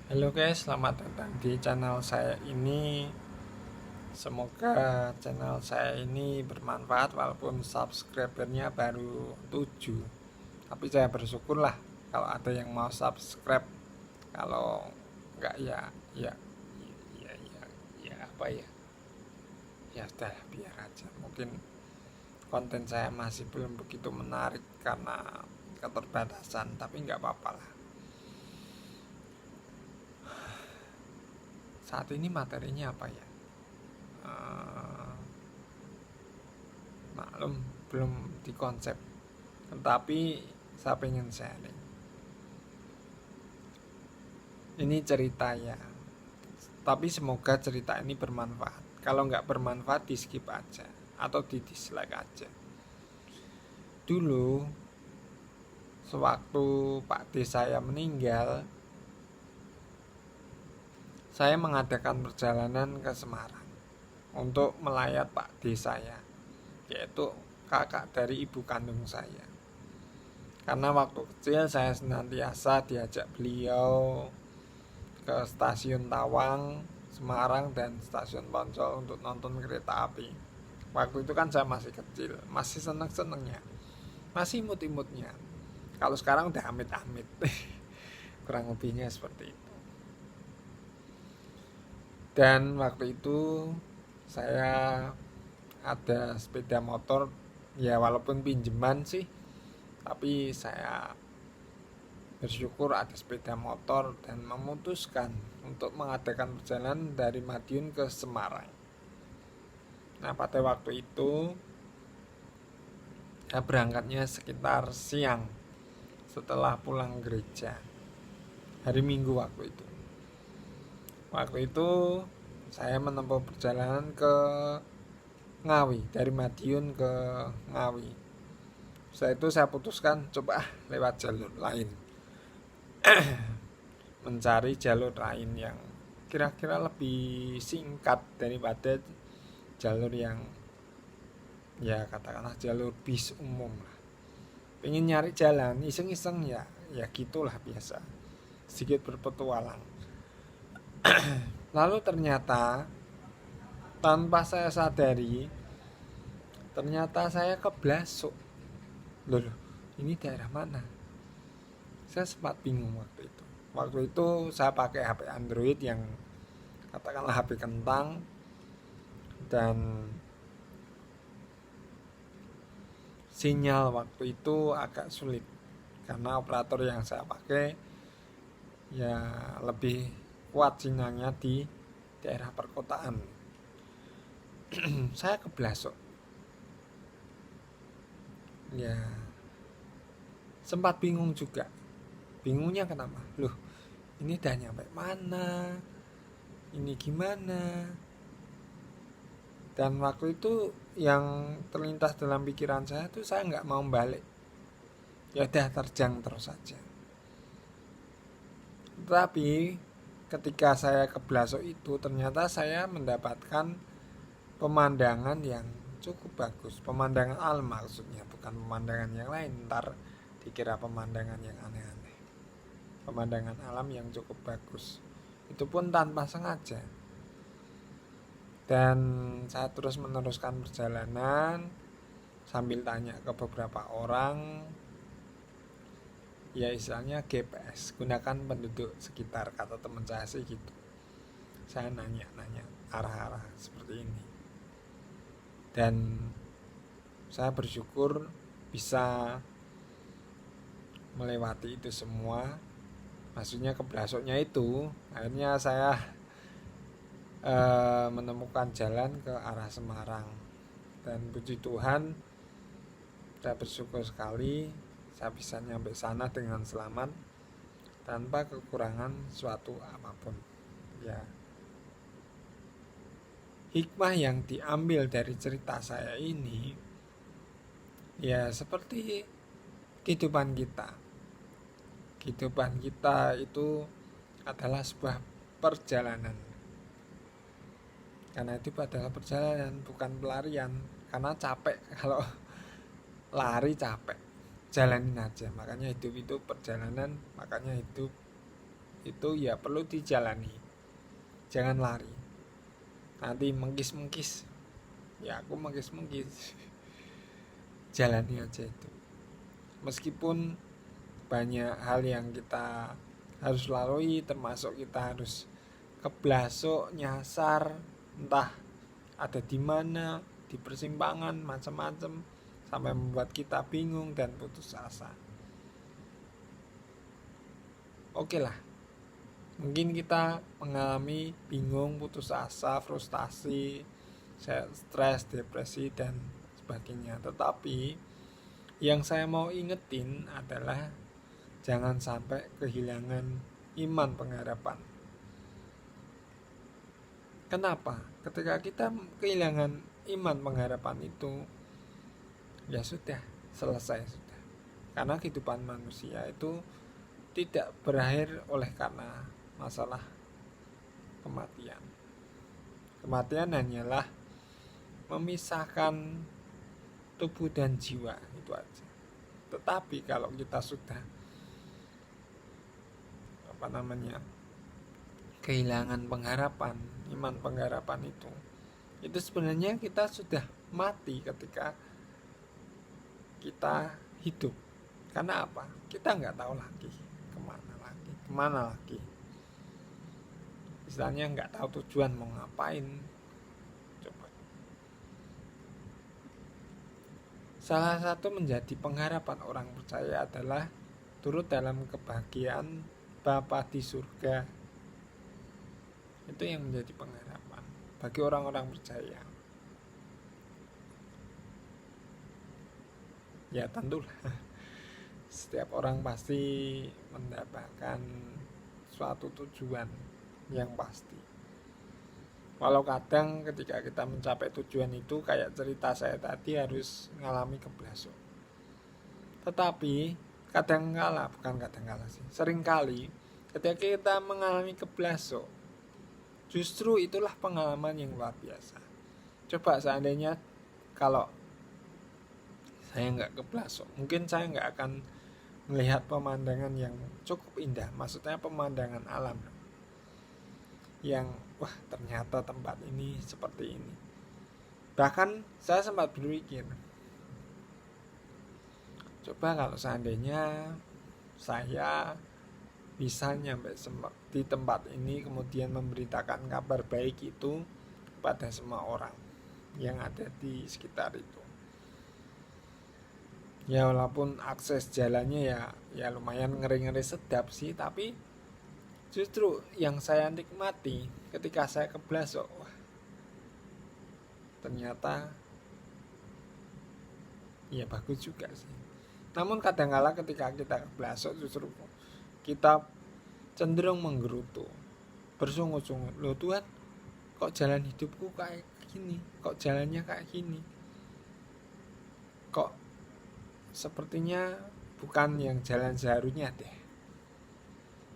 Halo guys, selamat datang di channel saya ini. Semoga channel saya ini bermanfaat walaupun subscribernya baru 7. Tapi saya bersyukurlah kalau ada yang mau subscribe. Kalau enggak ya apa ya? Ya sudah biar aja. Mungkin konten saya masih belum begitu menarik karena keterbatasan, tapi enggak apa-apa lah. Saat ini materinya apa ya? Eh, Maklum belum dikonsep, tetapi saya pengen sharing ini cerita ya, tapi semoga cerita ini bermanfaat. Kalau nggak bermanfaat di skip aja atau di dislike aja. Dulu sewaktu Pak D saya meninggal, saya mengadakan perjalanan ke Semarang untuk melayat Pak D saya, yaitu kakak dari ibu kandung saya. Karena waktu kecil saya senantiasa diajak beliau ke stasiun Tawang, Semarang, dan stasiun Poncol untuk nonton kereta api. Waktu itu kan saya masih kecil, masih seneng-senengnya, masih imut-imutnya. Kalau sekarang udah amit-amit. Kurang lebihnya seperti itu. Dan waktu itu saya ada sepeda motor, ya walaupun pinjeman sih, tapi saya bersyukur ada sepeda motor dan memutuskan untuk mengadakan perjalanan dari Madiun ke Semarang. Nah, pada waktu itu saya berangkatnya sekitar siang setelah pulang gereja. Hari Minggu waktu itu. Waktu itu saya menempuh perjalanan ke Ngawi, dari Madiun ke Ngawi. Setelah itu saya putuskan coba lewat jalur lain. Mencari jalur lain yang kira-kira lebih singkat daripada jalur yang ya katakanlah jalur bis umum lah. Pengen nyari jalan iseng-iseng ya gitulah biasa, sedikit berpetualang. Lalu ternyata tanpa saya sadari, ternyata saya keblasok. Loh, ini daerah mana? Saya sempat bingung waktu itu. Waktu itu saya pakai HP Android yang katakanlah HP kentang, dan sinyal waktu itu agak sulit karena operator yang saya pakai ya lebih kuat sinyalnya di daerah perkotaan. Saya keblasok. Ya, sempat bingung juga. Bingungnya kenapa? Loh, ini udah nyampe mana? Ini gimana? Dan waktu itu yang terlintas dalam pikiran saya tuh saya nggak mau balik. Ya udah terjang terus saja. Tapi ketika saya ke Blasok itu ternyata saya mendapatkan pemandangan yang cukup bagus. Pemandangan alam maksudnya, bukan pemandangan yang lain. Ntar dikira pemandangan yang aneh-aneh. Pemandangan alam yang cukup bagus. Itu pun tanpa sengaja. Dan saya terus meneruskan perjalanan sambil tanya ke beberapa orang, ya istilahnya GPS, gunakan penduduk sekitar, kata teman saya sih gitu. Saya nanya-nanya arah-arah seperti ini, dan saya bersyukur bisa melewati itu semua. Maksudnya ke Blasoknya itu akhirnya saya menemukan jalan ke arah Semarang, dan puji Tuhan saya bersyukur sekali saya bisa nyampe sana dengan selamat tanpa kekurangan suatu apapun. Ya, hikmah yang diambil dari cerita saya ini ya seperti kehidupan kita. Kehidupan kita itu adalah sebuah perjalanan. Karena itu adalah perjalanan, bukan pelarian. Karena capek, kalau lari capek, jalanin aja. Makanya hidup itu perjalanan, makanya hidup itu ya perlu dijalani, jangan lari. Nanti mengkis-mengkis, ya aku mengkis-mengkis. Jalani aja itu. Meskipun banyak hal yang kita harus lalui, termasuk kita harus keblasok, nyasar, entah ada di mana, di persimpangan, macam-macam, sampai membuat kita bingung dan putus asa. Oke lah, mungkin kita mengalami bingung, putus asa, frustasi, stres, depresi, dan sebagainya. Tetapi yang saya mau ingetin adalah jangan sampai kehilangan iman pengharapan. Kenapa? Ketika kita kehilangan iman pengharapan itu, ya sudah, selesai sudah. Karena kehidupan manusia itu tidak berakhir oleh karena masalah kematian. Kematian hanyalah memisahkan tubuh dan jiwa, itu aja. Tetapi kalau kita sudah kehilangan pengharapan, iman pengharapan itu sebenarnya kita sudah mati ketika kita hidup. Karena apa? Kita nggak tahu lagi kemana lagi. Istilahnya nggak tahu tujuan mau ngapain. Coba. Salah satu menjadi pengharapan orang percaya adalah turut dalam kebahagiaan Bapa di surga. Itu yang menjadi pengharapan bagi orang-orang percaya. Ya tentulah setiap orang pasti mendapatkan suatu tujuan yang pasti. Walau kadang ketika kita mencapai tujuan itu, kayak cerita saya tadi, harus mengalami keblasok. Tetapi seringkali ketika kita mengalami keblasok, justru itulah pengalaman yang luar biasa. Coba seandainya kalau saya nggak keblasok, mungkin saya nggak akan melihat pemandangan yang cukup indah. Maksudnya pemandangan alam yang wah, ternyata tempat ini seperti ini. Bahkan saya sempat berpikir, coba kalau seandainya saya bisa nyampe di tempat ini, kemudian memberitakan kabar baik itu pada semua orang yang ada di sekitar itu. Ya walaupun akses jalannya ya lumayan ngeri-ngeri sedap sih, tapi justru yang saya nikmati ketika saya keblasok, wah, ternyata ya bagus juga sih. Namun kadang-kala ketika kita keblasok, justru kita cenderung menggerutu, bersungut-sungut. Loh Tuhan, kok jalan hidupku kayak gini, kok jalannya kayak gini, kok sepertinya bukan yang jalan seharusnya deh.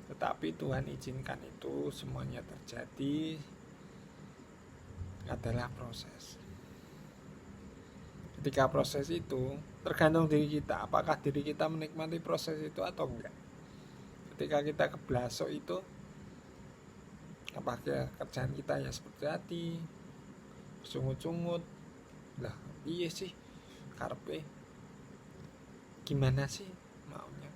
Tetapi Tuhan izinkan itu semuanya terjadi adalah proses. Ketika proses itu tergantung diri kita, apakah diri kita menikmati proses itu atau enggak. Ketika kita keblasok itu, apakah kerjaan kita ya seperti tadi, sungut-sungut, lah iya sih karpe, gimana sih maunya,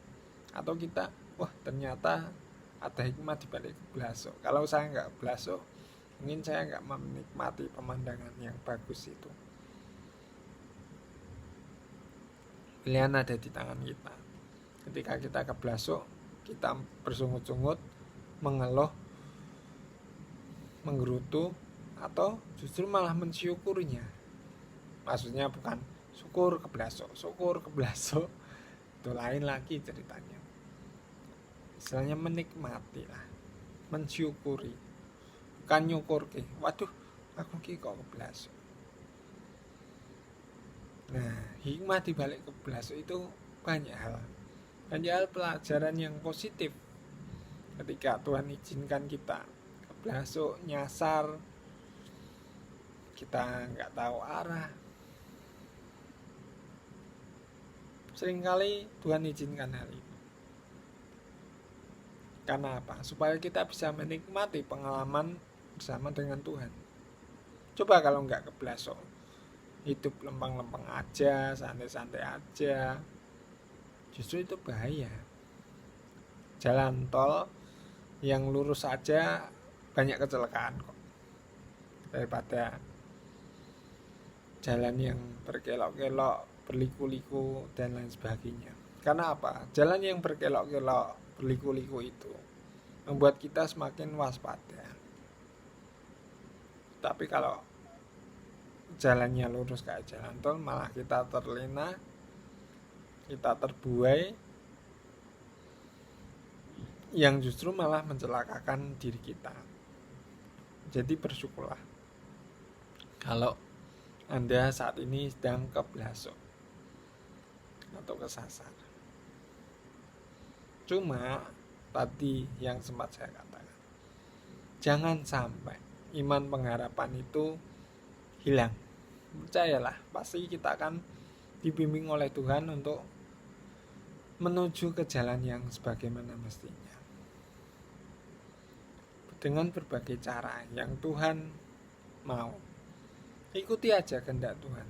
atau kita wah ternyata ada hikmah di balik keblasok. Kalau saya nggak keblasok, mungkin saya nggak menikmati pemandangan yang bagus itu. Pilihan ada di tangan kita. Ketika kita keblasok, kita bersungut-sungut, mengeluh, menggerutu, atau justru malah mensyukurinya. Maksudnya bukan syukur keblasok, itu lain lagi ceritanya. Istilahnya menikmati lah, mensyukuri, bukan nyukur ke. Waduh, aku ki kok keblasok. Nah, hikmah di balik keblasok itu banyak hal pelajaran yang positif. Ketika Tuhan izinkan kita keblasok, nyasar, kita nggak tahu arah, seringkali Tuhan izinkan hal itu. Karena apa? Supaya kita bisa menikmati pengalaman bersama dengan Tuhan. Coba kalau nggak keblasok, hidup lempeng-lempeng aja, santai-santai aja, justru itu bahaya. Jalan tol yang lurus saja banyak kecelakaan kok, daripada jalan yang berkelok-kelok, berliku-liku, dan lain sebagainya. Karena apa? Jalan yang berkelok-kelok, berliku-liku itu membuat kita semakin waspada. Tapi kalau jalannya lurus kayak jalan tol, malah kita terlena, kita terbuai, yang justru malah mencelakakan diri kita. Jadi bersyukurlah kalau Anda saat ini sedang keblasok atau kesasar. Cuma tadi yang sempat saya katakan, jangan sampai iman pengharapan itu hilang. Percayalah, pasti kita akan dibimbing oleh Tuhan untuk menuju ke jalan yang sebagaimana mestinya, dengan berbagai cara yang Tuhan mau. Ikuti aja kehendak Tuhan.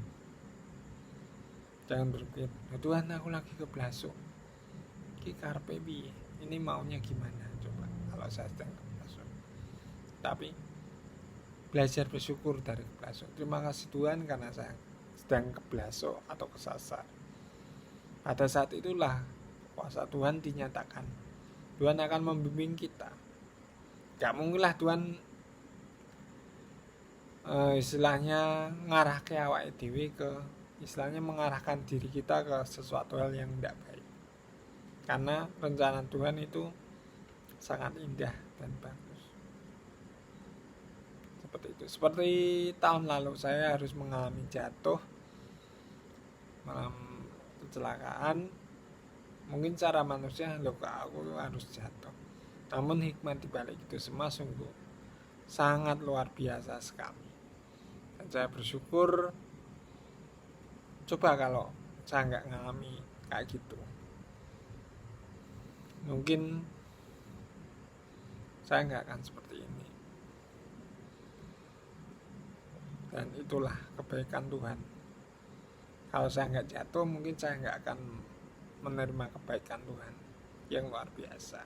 Jangan berpikir, Tuhan aku lagi keblasok, ki karepe piye, ini maunya gimana coba kalau saya sedang keblasok. Tapi belajar bersyukur dari keblasok. Terima kasih Tuhan karena saya sedang keblasok atau kesasar. Pada saat itulah kuasa Tuhan dinyatakan. Tuhan akan membimbing kita. Gak mungkinlah Tuhan istilahnya ngarah ke awake dhewe, ke istilahnya mengarahkan diri kita ke sesuatu hal yang tidak baik. Karena rencana Tuhan itu sangat indah dan bagus. Seperti itu. Seperti tahun lalu saya harus mengalami jatuh, malam kecelakaan. Mungkin cara manusia, loh kok aku harus jatuh. Namun hikmat dibalik itu semua sungguh sangat luar biasa sekali. Dan saya bersyukur, coba kalau saya nggak ngalami kayak gitu, mungkin saya nggak akan seperti ini. Dan itulah kebaikan Tuhan. Kalau saya nggak jatuh, mungkin saya nggak akan menerima kebaikan Tuhan yang luar biasa.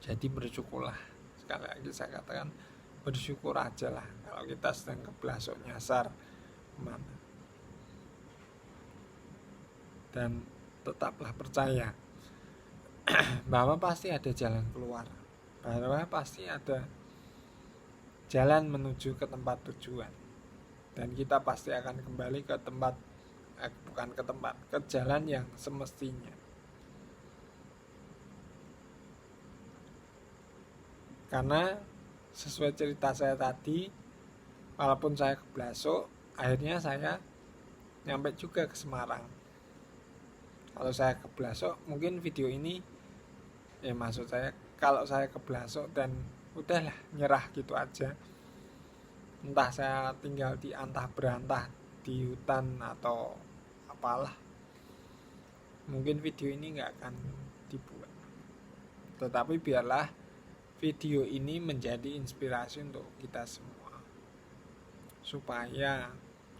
Jadi bersyukurlah. Sekali lagi saya katakan, bersyukur aja lah kalau kita sedang keblasok nyasar kemana. Dan tetaplah percaya bahwa pasti ada jalan keluar, bahwa pasti ada jalan menuju ke tempat tujuan, dan kita pasti akan kembali ke tempat, ke jalan yang semestinya. Karena sesuai cerita saya tadi, walaupun saya keblasok, akhirnya saya nyampe juga ke Semarang. Kalau saya keblasok, mungkin video ini, maksud saya, kalau saya keblasok dan udahlah nyerah gitu aja, entah saya tinggal di antah berantah di hutan atau apalah, mungkin video ini nggak akan dibuat. Tetapi biarlah video ini menjadi inspirasi untuk kita semua, supaya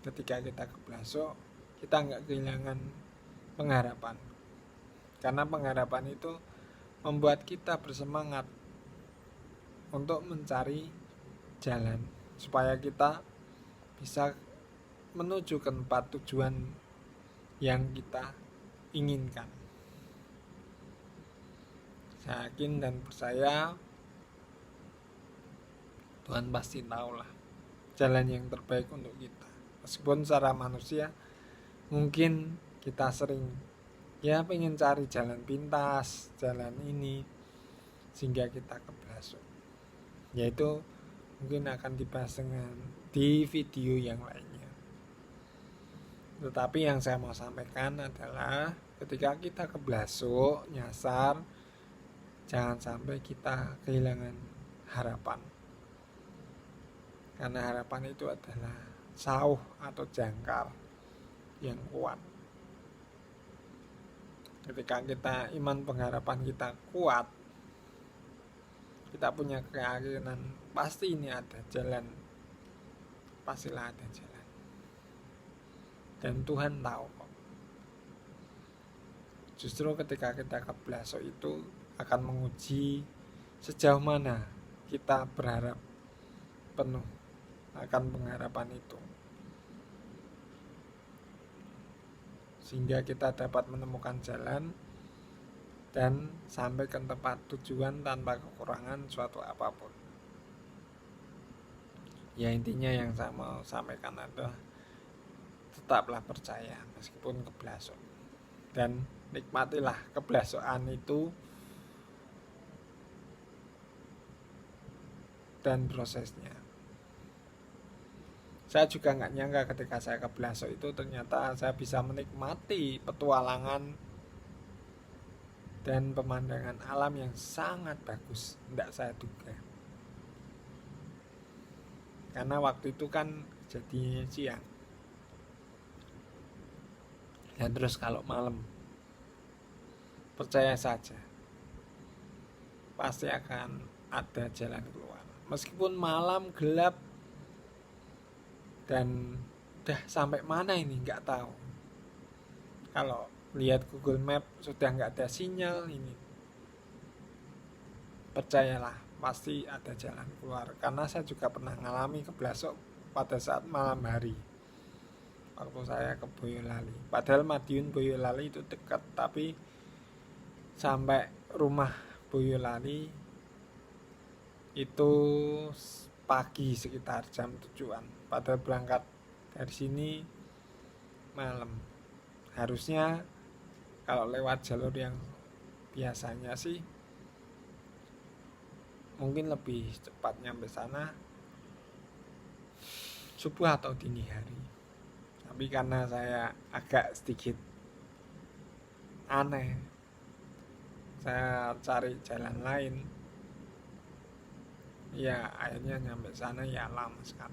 ketika kita keblasok, kita nggak kehilangan pengharapan. Karena pengharapan itu membuat kita bersemangat untuk mencari jalan, supaya kita bisa menuju ke tempat tujuan yang kita inginkan. Saya yakin dan percaya Tuhan pasti tahulah jalan yang terbaik untuk kita. Meskipun secara manusia mungkin kita sering pengen cari jalan pintas, jalan ini, sehingga kita keblasok. Yaitu mungkin akan dibahas di video yang lainnya. Tetapi yang saya mau sampaikan adalah ketika kita keblasok, nyasar, jangan sampai kita kehilangan harapan. Karena harapan itu adalah sauh atau jangkar yang kuat. Ketika kita iman pengharapan kita kuat, kita punya keyakinan pasti ini ada jalan, pastilah ada jalan. Dan Tuhan tahu kok. Justru ketika kita keblasok itu akan menguji sejauh mana kita berharap penuh akan pengharapan itu, sehingga kita dapat menemukan jalan dan sampai ke tempat tujuan tanpa kekurangan suatu apapun. Ya intinya yang saya mau sampaikan adalah tetaplah percaya meskipun keblasok, dan nikmatilah keblasokan itu dan prosesnya. Saya juga nggak nyangka ketika saya keblasok itu ternyata saya bisa menikmati petualangan dan pemandangan alam yang sangat bagus. Nggak saya duga, karena waktu itu kan jadi siang. Dan terus kalau malam, percaya saja pasti akan ada jalan keluar. Meskipun malam gelap dan udah sampai mana ini nggak tahu. Kalau lihat Google Map sudah nggak ada sinyal ini, percayalah pasti ada jalan keluar. Karena saya juga pernah ngalami keblasok pada saat malam hari waktu saya ke Boyolali. Padahal Madiun Boyolali itu dekat, tapi sampai rumah Boyolali itu pagi sekitar jam 7-an. Padahal berangkat dari sini malam. Harusnya kalau lewat jalur yang biasanya sih mungkin lebih cepat nyampe sana subuh atau dini hari. Tapi karena saya agak sedikit aneh, saya cari jalan lain, ya akhirnya nyampe sana ya lama sekali.